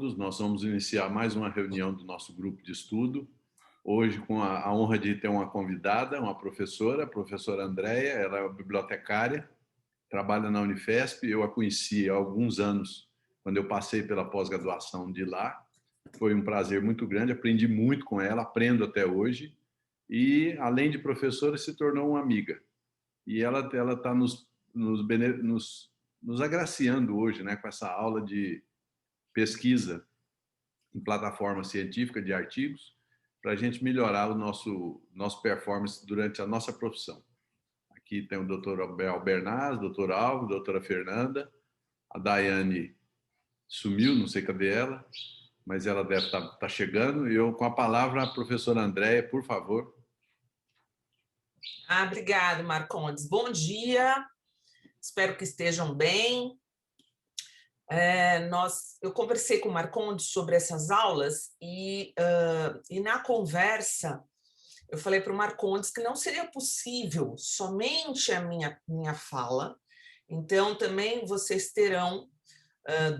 todos. Nós vamos iniciar mais uma reunião do nosso grupo de estudo. Hoje, com a honra de ter uma convidada, uma professora, a professora Andréia. Ela é bibliotecária, trabalha na Unifesp. Eu a conheci há alguns anos, quando eu passei pela pós-graduação de lá. Foi um prazer muito grande, aprendi muito com ela, aprendo até hoje. E, além de professora, se tornou uma amiga. E ela está nos agraciando hoje, né, com essa aula de pesquisa em plataforma científica de artigos, para a gente melhorar o nosso performance durante a nossa profissão. Aqui tem o doutor Albernaz, doutor Alvo, doutora Fernanda, a Daiane sumiu, não sei cadê ela, mas ela deve estar chegando. E eu, com a palavra, a professora Andréia, por favor. Obrigada, Marcondes. Bom dia, espero que estejam bem. Eu conversei com o Marcondes sobre essas aulas e na conversa eu falei para o Marcondes que não seria possível somente a minha fala, então também vocês terão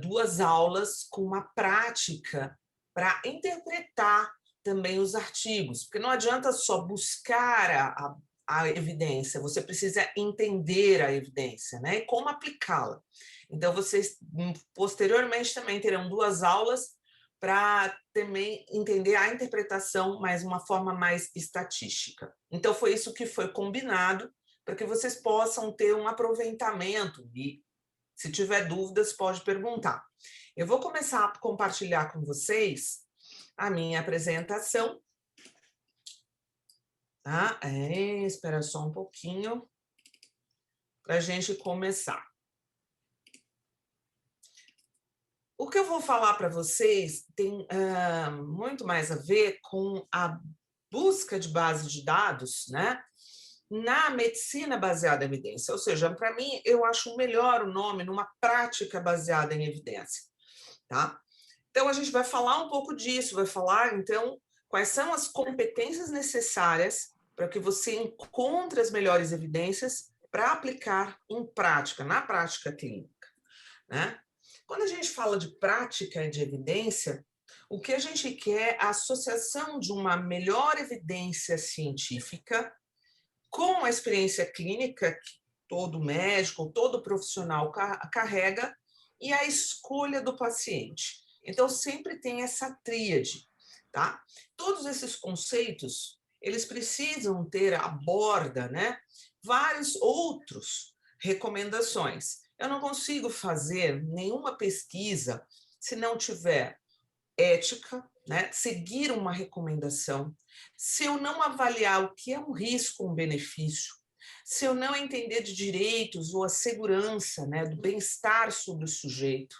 duas aulas com uma prática para interpretar também os artigos, porque não adianta só buscar a evidência, você precisa entender a evidência, né? E como aplicá-la. Então, vocês posteriormente também terão duas aulas para também entender a interpretação, mas uma forma mais estatística. Então, foi isso que foi combinado, para que vocês possam ter um aproveitamento e, se tiver dúvidas, pode perguntar. Eu vou começar a compartilhar com vocês a minha apresentação. Tá? Espera só um pouquinho para a gente começar. O que eu vou falar para vocês tem muito mais a ver com a busca de base de dados, né, na medicina baseada em evidência. Ou seja, para mim, eu acho melhor o nome numa prática baseada em evidência. Tá? Então, a gente vai falar um pouco disso, vai falar, então, quais são as competências necessárias para que você encontre as melhores evidências para aplicar em prática, na prática clínica, né? Quando a gente fala de prática de evidência, o que a gente quer é a associação de uma melhor evidência científica com a experiência clínica que todo médico, todo profissional carrega e a escolha do paciente. Então, sempre tem essa tríade, tá? Todos esses conceitos, eles precisam ter à borda, né, vários outros recomendações. Eu não consigo fazer nenhuma pesquisa se não tiver ética, né, seguir uma recomendação, se eu não avaliar o que é um risco, um benefício, se eu não entender de direitos ou a segurança, né, do bem-estar sobre o sujeito,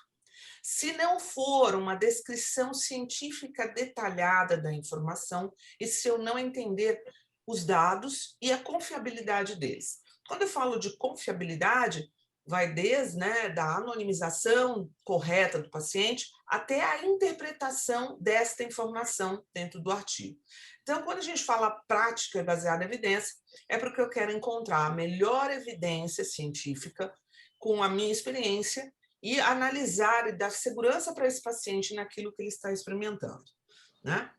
se não for uma descrição científica detalhada da informação e se eu não entender os dados e a confiabilidade deles. Quando eu falo de confiabilidade, vai desde, né, da anonimização correta do paciente até a interpretação desta informação dentro do artigo. Então, quando a gente fala prática baseada em evidência, é porque eu quero encontrar a melhor evidência científica com a minha experiência e analisar e dar segurança para esse paciente naquilo que ele está experimentando, né?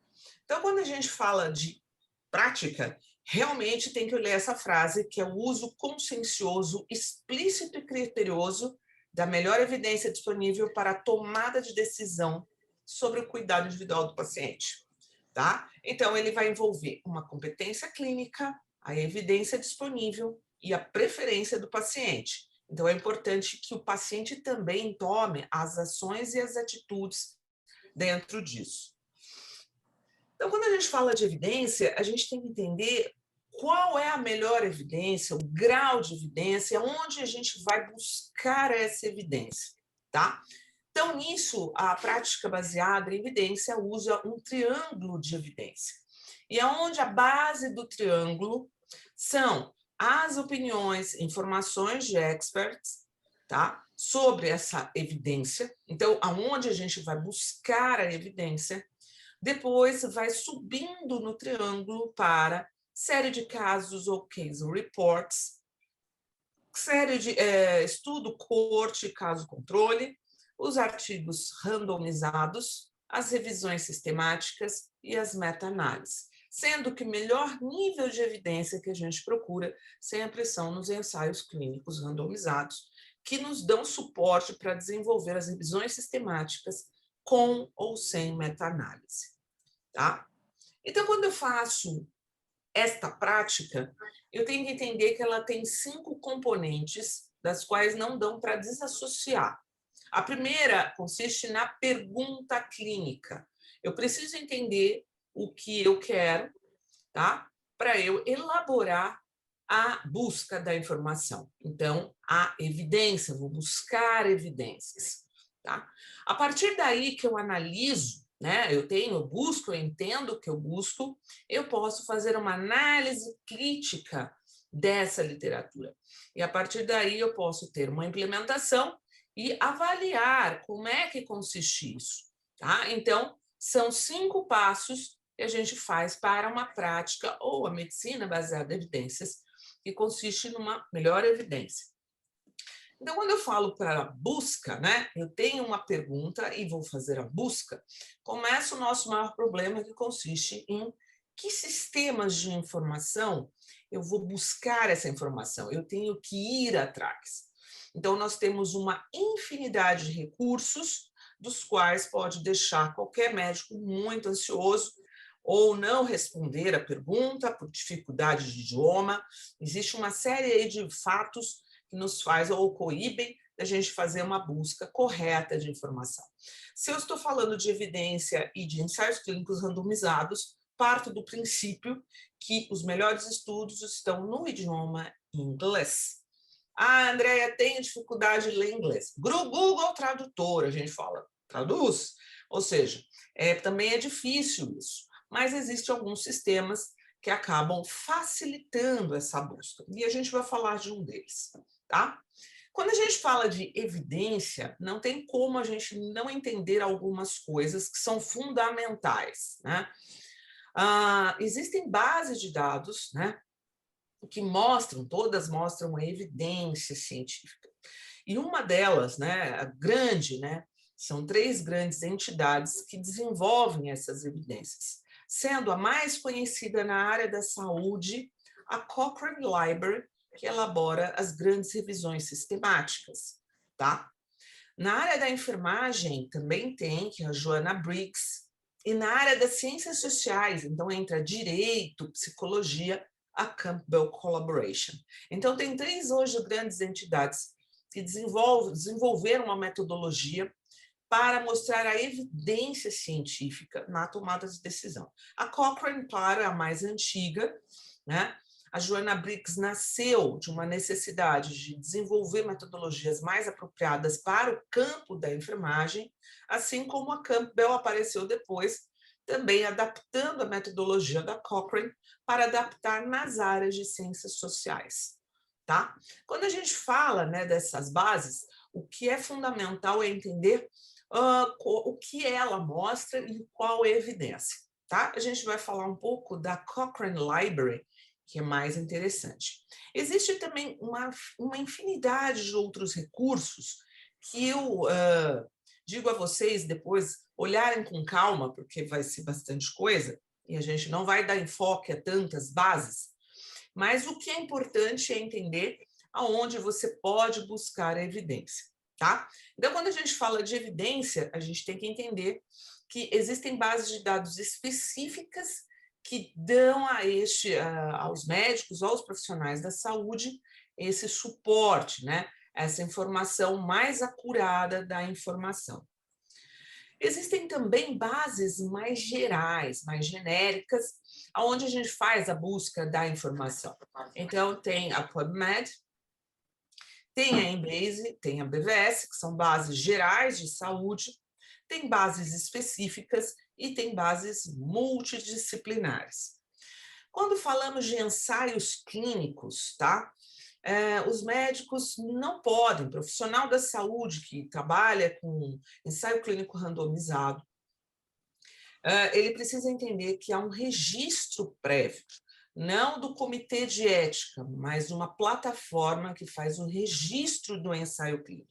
Então, quando a gente fala de prática, realmente tem que ler essa frase, que é o uso consciencioso, explícito e criterioso da melhor evidência disponível para a tomada de decisão sobre o cuidado individual do paciente, tá? Então, ele vai envolver uma competência clínica, a evidência disponível e a preferência do paciente. Então, é importante que o paciente também tome as ações e as atitudes dentro disso. Então, quando a gente fala de evidência, a gente tem que entender qual é a melhor evidência, o grau de evidência, onde a gente vai buscar essa evidência, tá? Então, nisso, a prática baseada em evidência usa um triângulo de evidência. E é onde a base do triângulo são as opiniões, informações de experts, tá? Sobre essa evidência. Então, aonde a gente vai buscar a evidência, depois vai subindo no triângulo para série de casos ou case reports, série de estudo, corte, caso controle, os artigos randomizados, as revisões sistemáticas e as meta-análises, sendo que o melhor nível de evidência que a gente procura sempre são nos ensaios clínicos randomizados, que nos dão suporte para desenvolver as revisões sistemáticas com ou sem meta-análise. Tá? Então, quando eu faço esta prática, eu tenho que entender que ela tem 5 componentes, das quais não dão para desassociar. A primeira consiste na pergunta clínica. Eu preciso entender o que eu quero, tá? Para eu elaborar a busca da informação. Então, a evidência, vou buscar evidências. Tá? A partir daí que eu analiso, né, eu busco, eu entendo o que eu busco, eu posso fazer uma análise crítica dessa literatura. E a partir daí eu posso ter uma implementação e avaliar como é que consiste isso. Tá? Então, são 5 passos que a gente faz para uma prática ou a medicina baseada em evidências, que consiste numa melhor evidência. Então, quando eu falo para busca, né, eu tenho uma pergunta e vou fazer a busca, começa o nosso maior problema, que consiste em que sistemas de informação eu vou buscar essa informação, eu tenho que ir atrás. Então, nós temos uma infinidade de recursos, dos quais pode deixar qualquer médico muito ansioso, ou não responder a pergunta por dificuldade de idioma. Existe uma série aí de fatos que nos faz ou coíbem da gente fazer uma busca correta de informação. Se eu estou falando de evidência e de ensaios clínicos randomizados, parto do princípio que os melhores estudos estão no idioma inglês. Ah, Andréia, tenho dificuldade de ler inglês. Google Tradutor, a gente fala, traduz. Ou seja, também é difícil isso, mas existem alguns sistemas que acabam facilitando essa busca. E a gente vai falar de um deles. Tá? Quando a gente fala de evidência, não tem como a gente não entender algumas coisas que são fundamentais. Né? Existem bases de dados, né, que todas mostram a evidência científica. E uma delas, né, a grande, né, são 3 grandes entidades que desenvolvem essas evidências, sendo a mais conhecida na área da saúde a Cochrane Library, que elabora as grandes revisões sistemáticas. Tá? Na área da enfermagem também tem, que é a Joanna Briggs, e na área das ciências sociais, então entra direito, psicologia, a Campbell Collaboration. Então tem 3 hoje grandes entidades que desenvolveram uma metodologia para mostrar a evidência científica na tomada de decisão. A Cochrane, para a mais antiga, né? A Joanna Briggs nasceu de uma necessidade de desenvolver metodologias mais apropriadas para o campo da enfermagem, assim como a Campbell apareceu depois, também adaptando a metodologia da Cochrane para adaptar nas áreas de ciências sociais. Tá? Quando a gente fala, né, dessas bases, o que é fundamental é entender o que ela mostra e qual é a evidência. Tá? A gente vai falar um pouco da Cochrane Library, que é mais interessante. Existe também uma infinidade de outros recursos que eu digo a vocês depois olharem com calma, porque vai ser bastante coisa, e a gente não vai dar enfoque a tantas bases, mas o que é importante é entender aonde você pode buscar a evidência. Tá? Então, quando a gente fala de evidência, a gente tem que entender que existem bases de dados específicas que dão aos médicos, aos profissionais da saúde, esse suporte, né? Essa informação mais acurada da informação. Existem também bases mais gerais, mais genéricas, onde a gente faz a busca da informação. Então, tem a PubMed, tem a Embase, tem a BVS, que são bases gerais de saúde, tem bases específicas e tem bases multidisciplinares. Quando falamos de ensaios clínicos, tá? Os médicos não podem, profissional da saúde que trabalha com ensaio clínico randomizado, ele precisa entender que há um registro prévio, não do comitê de ética, mas uma plataforma que faz o registro do ensaio clínico.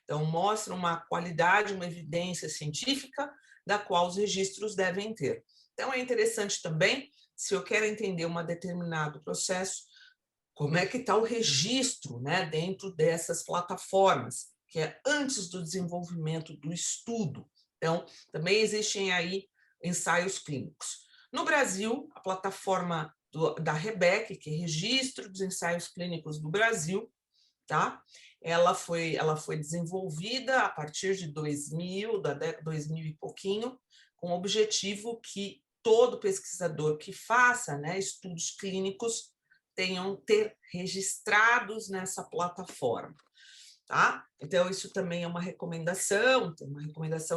Então, mostra uma qualidade, uma evidência científica da qual os registros devem ter. Então, é interessante também, se eu quero entender um determinado processo, como é que está o registro, né, dentro dessas plataformas, que é antes do desenvolvimento do estudo. Então, também existem aí ensaios clínicos. No Brasil, a plataforma da REBEC, que é Registro dos Ensaios Clínicos do Brasil, tá? Ela foi desenvolvida a partir de 2000, da década 2000 e pouquinho, com o objetivo que todo pesquisador que faça, né, estudos clínicos tenham ter registrados nessa plataforma. Tá? Então, isso também é uma recomendação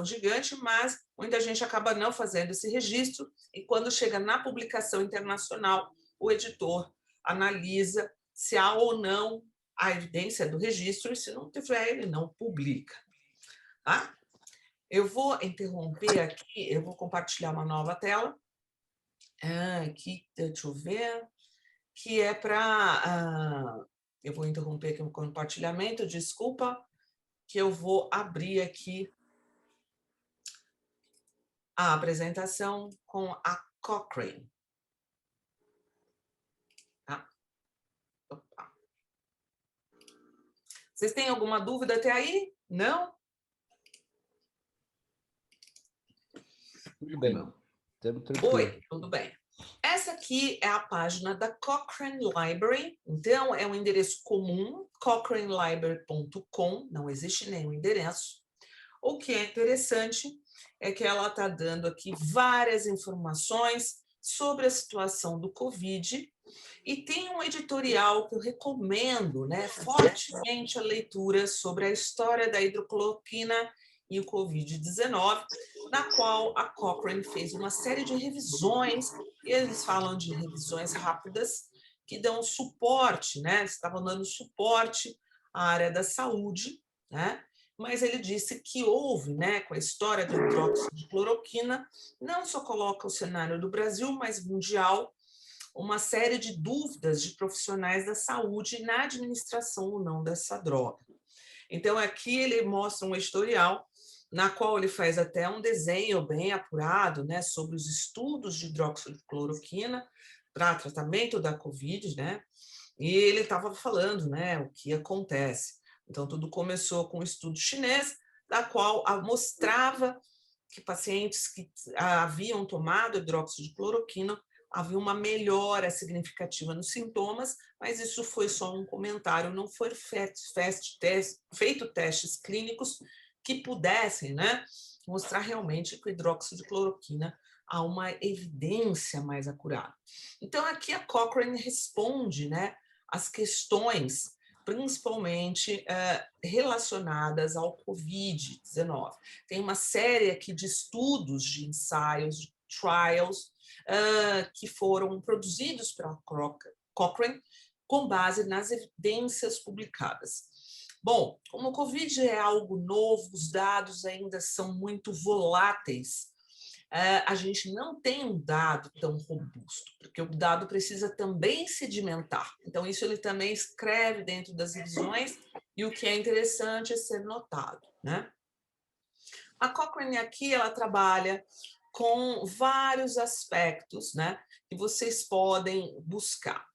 gigante, mas muita gente acaba não fazendo esse registro, e quando chega na publicação internacional, o editor analisa se há ou não a evidência do registro, e se não tiver, ele não publica. Tá? Eu vou interromper aqui, eu vou compartilhar uma nova tela, aqui, deixa eu ver, que é para... eu vou interromper aqui o compartilhamento, desculpa, que eu vou abrir aqui a apresentação com a Cochrane. Tá? Opa. Vocês têm alguma dúvida até aí? Não? Tudo bem. Não. Estamos tranquilos. Oi, tudo bem. Essa aqui é a página da Cochrane Library, então é um endereço comum, cochranelibrary.com, não existe nenhum endereço. O que é interessante é que ela está dando aqui várias informações sobre a situação do Covid, e tem um editorial que eu recomendo, né, fortemente a leitura sobre a história da hidrocloroquina e o Covid-19, na qual a Cochrane fez uma série de revisões, e eles falam de revisões rápidas, que dão suporte, né? Estavam dando suporte à área da saúde, né? Mas ele disse que houve, né, com a história do hidróxido de cloroquina, não só coloca o cenário do Brasil, mas mundial, uma série de dúvidas de profissionais da saúde na administração ou não dessa droga. Então, aqui ele mostra um editorial na qual ele faz até um desenho bem apurado, né, sobre os estudos de hidróxido de cloroquina para tratamento da Covid, né? E ele estava falando, né, o que acontece. Então, tudo começou com um estudo chinês, da qual mostrava que pacientes que haviam tomado hidróxido de cloroquina havia uma melhora significativa nos sintomas, mas isso foi só um comentário, não foi feito testes clínicos que pudessem, né, mostrar realmente que o hidróxido de cloroquina há uma evidência mais acurada. Então, aqui a Cochrane responde, né, as questões, principalmente relacionadas ao Covid-19. Tem uma série aqui de estudos, de ensaios, de trials, que foram produzidos pela Cochrane com base nas evidências publicadas. Bom, como o Covid é algo novo, os dados ainda são muito voláteis, a gente não tem um dado tão robusto, porque o dado precisa também sedimentar. Então, isso ele também escreve dentro das revisões, e o que é interessante é ser notado, né? A Cochrane aqui, ela trabalha com vários aspectos, né, que vocês podem buscar.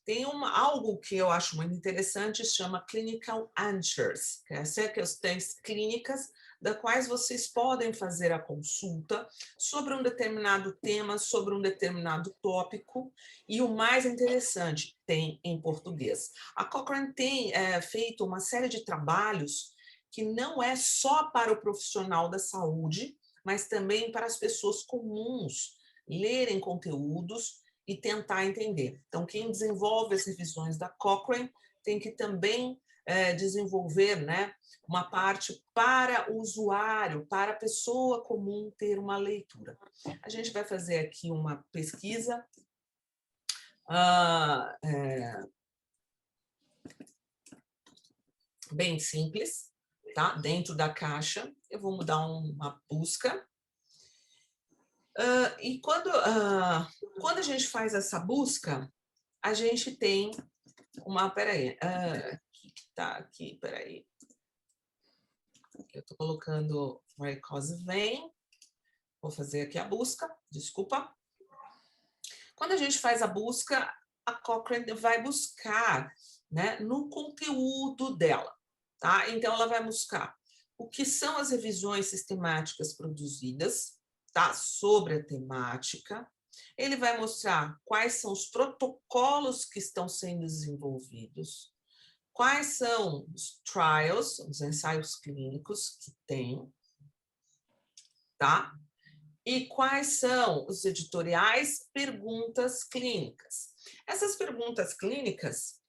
Tem algo que eu acho muito interessante, se chama Clinical Answers, que são questões clínicas das quais vocês podem fazer a consulta sobre um determinado tema, sobre um determinado tópico, e o mais interessante, tem em português. A Cochrane tem feito uma série de trabalhos que não é só para o profissional da saúde, mas também para as pessoas comuns lerem conteúdos e tentar entender. Então, quem desenvolve as revisões da Cochrane tem que também desenvolver, né, uma parte para o usuário, para a pessoa comum ter uma leitura. A gente vai fazer aqui uma pesquisa bem simples, tá? Dentro da caixa. Eu vou mudar uma busca. E quando a gente faz essa busca, a gente tem uma... Peraí, tá aqui, peraí. Eu estou colocando varicose vein. Vou fazer aqui a busca, desculpa. Quando a gente faz a busca, a Cochrane vai buscar, né, no conteúdo dela, tá? Então, ela vai buscar o que são as revisões sistemáticas produzidas, tá, sobre a temática. Ele vai mostrar quais são os protocolos que estão sendo desenvolvidos, quais são os trials, os ensaios clínicos que tem, tá? E quais são os editoriais, perguntas clínicas. Essas perguntas clínicas,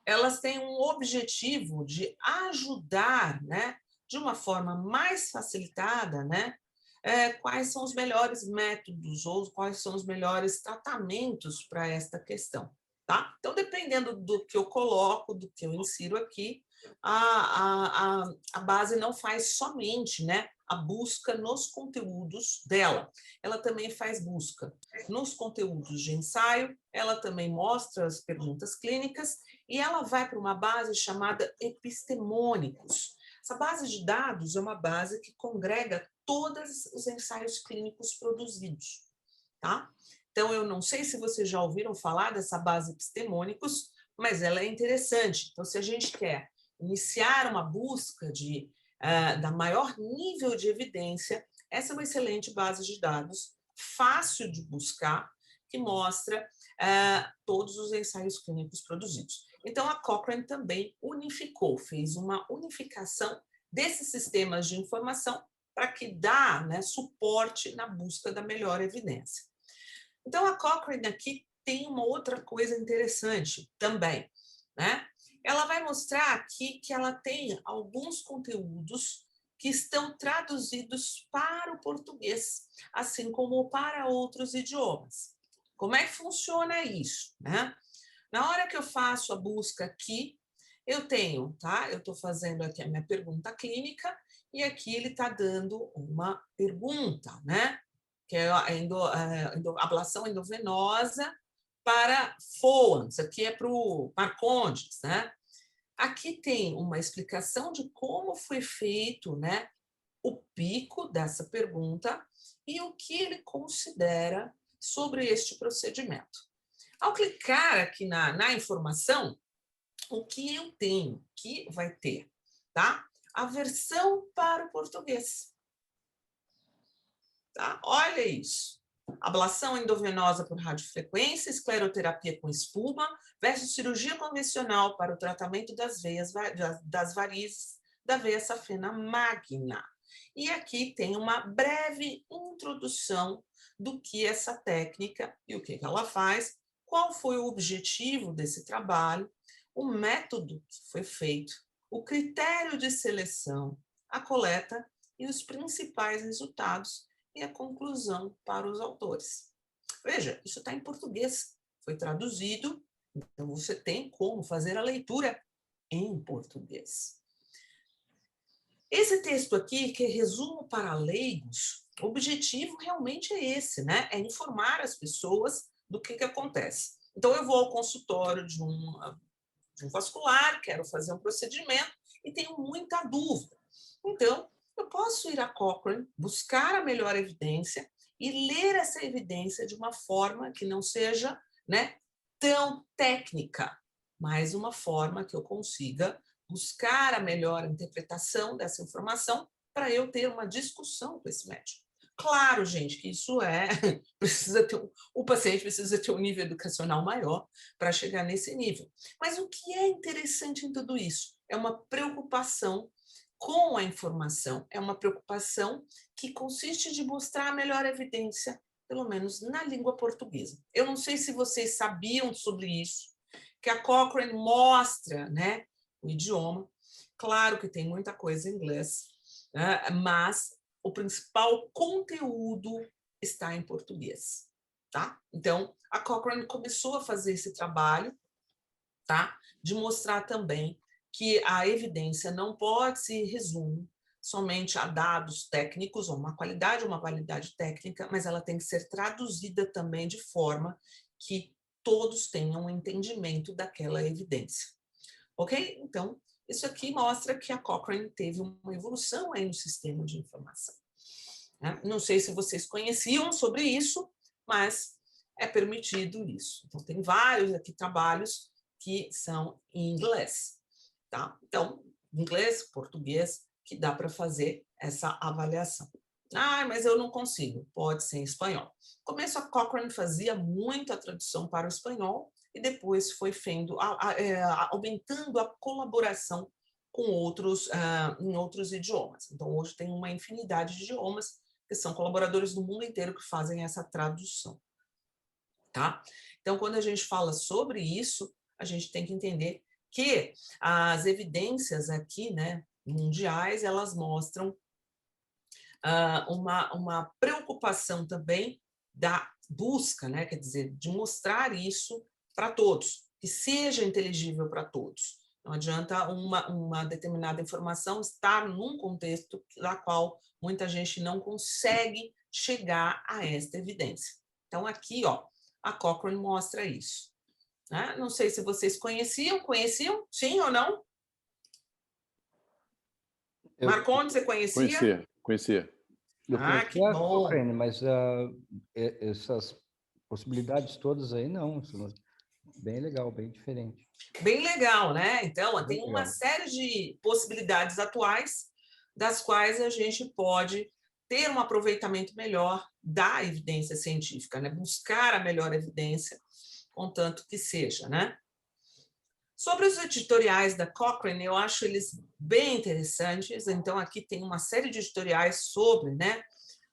elas têm um objetivo de ajudar, né, de uma forma mais facilitada, né, quais são os melhores métodos ou quais são os melhores tratamentos para esta questão, tá? Então, dependendo do que eu coloco, do que eu insiro aqui, a base não faz somente, né, a busca nos conteúdos dela. Ela também faz busca nos conteúdos de ensaio, ela também mostra as perguntas clínicas e ela vai para uma base chamada epistemônicos. Essa base de dados é uma base que congrega todos os ensaios clínicos produzidos, tá? Então, eu não sei se vocês já ouviram falar dessa base epistemônicos, mas ela é interessante. Então, se a gente quer iniciar uma busca da maior nível de evidência, essa é uma excelente base de dados, fácil de buscar, que mostra todos os ensaios clínicos produzidos. Então, a Cochrane também unificou, fez uma unificação desses sistemas de informação para que dá, né, suporte na busca da melhor evidência. Então, a Cochrane aqui tem uma outra coisa interessante também, né? Ela vai mostrar aqui que ela tem alguns conteúdos que estão traduzidos para o português, assim como para outros idiomas. Como é que funciona isso, né? Na hora que eu faço a busca aqui, eu tenho, tá? Eu estou fazendo aqui a minha pergunta clínica e aqui ele está dando uma pergunta, né? Que é a ablação endovenosa para FOANs, aqui é para o Marcondes, né? Aqui tem uma explicação de como foi feito, né, o pico dessa pergunta e o que ele considera sobre este procedimento. Ao clicar aqui na informação, o que eu tenho que vai ter, tá? A versão para o português. Tá? Olha isso. Ablação endovenosa por radiofrequência, escleroterapia com espuma versus cirurgia convencional para o tratamento das varizes da veia safena magna. E aqui tem uma breve introdução do que essa técnica e o que ela faz, qual foi o objetivo desse trabalho, o método que foi feito, o critério de seleção, a coleta e os principais resultados e a conclusão para os autores. Veja, isso está em português, foi traduzido, então você tem como fazer a leitura em português. Esse texto aqui, que é resumo para leigos, o objetivo realmente é esse, né? É informar as pessoas do que acontece. Então, eu vou ao consultório de um vascular, quero fazer um procedimento e tenho muita dúvida. Então, eu posso ir à Cochrane, buscar a melhor evidência e ler essa evidência de uma forma que não seja, né, tão técnica, mas uma forma que eu consiga buscar a melhor interpretação dessa informação para eu ter uma discussão com esse médico. Claro, gente, que isso o paciente precisa ter um nível educacional maior para chegar nesse nível. Mas o que é interessante em tudo isso? É uma preocupação com a informação, é uma preocupação que consiste de mostrar a melhor evidência, pelo menos na língua portuguesa. Eu não sei se vocês sabiam sobre isso, que a Cochrane mostra, né, o idioma. Claro que tem muita coisa em inglês, né, mas o principal conteúdo está em português, tá? Então, a Cochrane começou a fazer esse trabalho, tá? De mostrar também que a evidência não pode se resumir somente a dados técnicos, ou uma validade técnica, mas ela tem que ser traduzida também de forma que todos tenham um entendimento daquela evidência. Ok? Então, Isso aqui mostra que a Cochrane teve uma evolução aí no sistema de informação. Né? Não sei se vocês conheciam sobre isso, mas é permitido isso. Então, tem vários aqui trabalhos que são em inglês. Tá? Então, inglês, português, que dá para fazer essa avaliação. Ah, mas eu não consigo. Pode ser em espanhol. No começo, a Cochrane fazia muita tradução para o espanhol e depois foi aumentando a colaboração com outros, em outros idiomas. Então, hoje tem uma infinidade de idiomas que são colaboradores do mundo inteiro que fazem essa tradução. Tá? Então, quando a gente fala sobre isso, a gente tem que entender que as evidências aqui, né, mundiais, elas mostram uma preocupação também da busca, né, quer dizer, de mostrar isso para todos, que seja inteligível para todos. Não adianta uma determinada informação estar num contexto da qual muita gente não consegue chegar a esta evidência. Então, aqui, ó, a Cochrane mostra isso. Né? Não sei se vocês conheciam? Sim ou não? Marcondes, você conhecia? Conhecia. Eu que conhecia a bom. Cochrane, mas essas possibilidades todas aí não. Bem legal, bem diferente. Bem legal, né? Então, Bem tem uma legal. série de possibilidades atuais das quais a gente pode ter um aproveitamento melhor da evidência científica, né? Buscar a melhor evidência, contanto que seja, né? Sobre os editoriais da Cochrane, eu acho eles bem interessantes. Então, aqui tem uma série de editoriais sobre, né,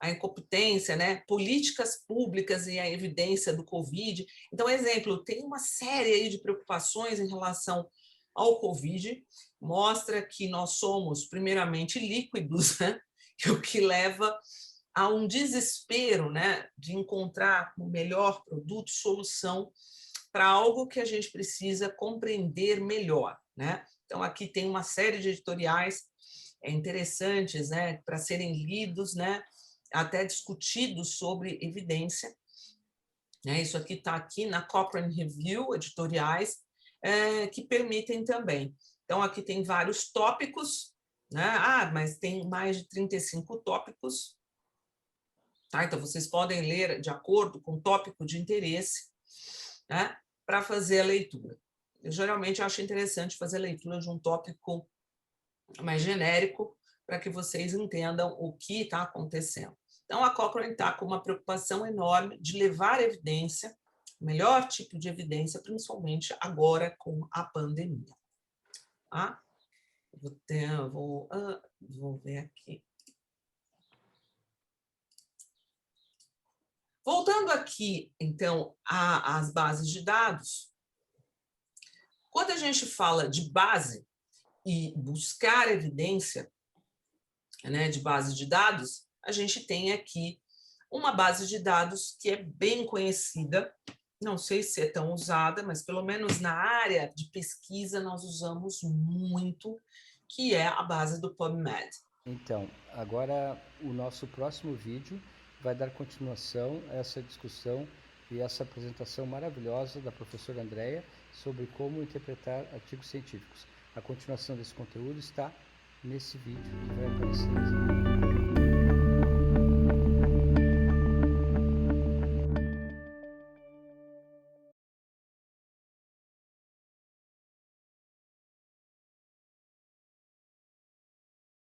a incompetência, né, políticas públicas e a evidência do Covid. Então, exemplo, tem uma série aí de preocupações em relação ao Covid, mostra que nós somos, primeiramente, líquidos, né, o que leva a um desespero, né, de encontrar o melhor produto, solução para algo que a gente precisa compreender melhor, né? Então, aqui tem uma série de editoriais interessantes, né, para serem lidos, né, até discutidos sobre evidência. Né? Isso aqui está aqui na Cochrane Review, editoriais, que permitem também. Então, aqui tem vários tópicos, né? Mas tem mais de 35 tópicos. Tá? Então, vocês podem ler de acordo com o tópico de interesse, né, para fazer a leitura. Eu geralmente acho interessante fazer a leitura de um tópico mais genérico para que vocês entendam o que está acontecendo. Então, a Cochrane está com uma preocupação enorme de levar evidência, o melhor tipo de evidência, principalmente agora com a pandemia. Tá? Vou ver aqui. Voltando aqui, então, às bases de dados, quando a gente fala de base e buscar evidência, né, de base de dados, a gente tem aqui uma base de dados que é bem conhecida, não sei se é tão usada, mas pelo menos na área de pesquisa nós usamos muito, que é a base do PubMed. Então, agora o nosso próximo vídeo vai dar continuação a essa discussão e essa apresentação maravilhosa da professora Andréia sobre como interpretar artigos científicos. A continuação desse conteúdo está nesse vídeo que vai aparecer aqui.